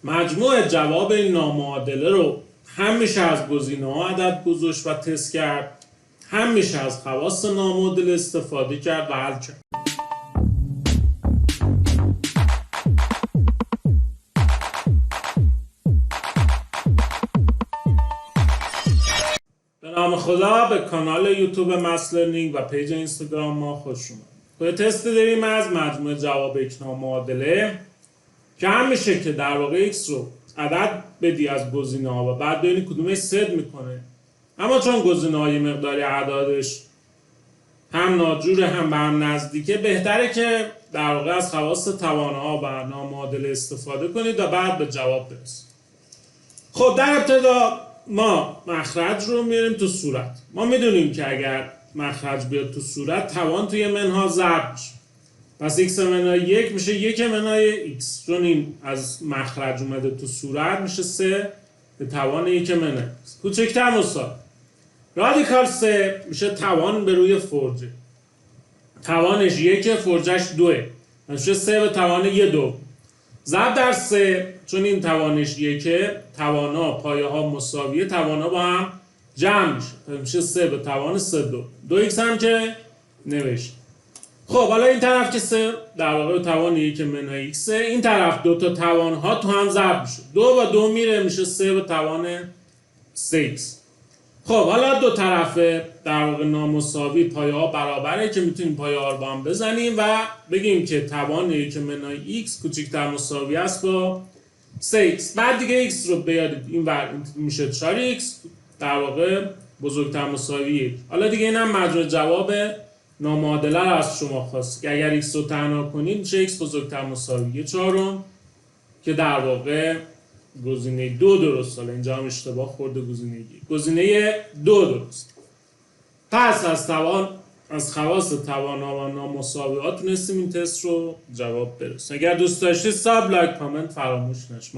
مجموع جواب این نامعادله رو هم میشه از گزینه‌ها عدد گذاشت و تست کرد، هم میشه از خواص نامعادله استفاده کرد و حل کرد. به نام خدا به کانال یوتیوب مس لرنینگ و پیج اینستاگرام ما خوش اومدید. توی تست داریم از مجموع جواب یک نامعادله که هم میشه که در واقع x رو عدد بدی از گزینه‌ها و بعد ببینی کدومش صدق میکنه، اما چون گزینه‌ها یه مقداری اعدادش هم ناجوره هم به هم نزدیکه، بهتره که در واقع از خواص توانها و نامعادله استفاده کنید و بعد به جواب برسید. خب در ابتدا ما مخرج رو میاریم تو صورت. ما میدونیم که اگر مخرج بیاد تو صورت توان توی منها ضرب میشه، پس x منهای 1 میشه 1 منهای x، چون این از مخرج اومده تو صورت میشه 3 به توان 1 منهای x. کوچکتر مساوی رادیکال 3 میشه توان به روی فرجه، توانش 1 فرجش 2 میشه 3 به توان 1 2 ضرب در 3، چون این توانش 1 توانا پایه ها مساویه، توانا با هم جمع میشه میشه 3 به توان 3 2 2x هم که نوشت. خب حالا این طرف که 3 در واقع توان 1 منهای x، این طرف دو تا توان ها تو هم ضرب میشه، 2 و 2 میره میشه 3 به توان 3x. خب حالا دو طرف در واقع نامساوی پایه ها برابره که میتونیم پایه ها رو با هم بزنیم و بگیم که توان 1 منهای x کوچکتر مساوی است با 3x. بعد دیگه x رو بیارید این ور میشه 4x در واقع بزرگتر مساوی 1. حالا دیگه اینم مجموع جواب نامعادله رو از شما خواست که اگر x رو تنها کنید میشه x بزرگتر مساوی 4 که در واقع گزینه 2 درست. حالا اینجا هم اشتباه خورده، گزینه 2 درست. پس از خواص توان‌ها و نامساوی‌ها تونستیم این تست رو جواب برسونیم. اگر دوست داشتید ساب لایک کامنت فراموش نشه.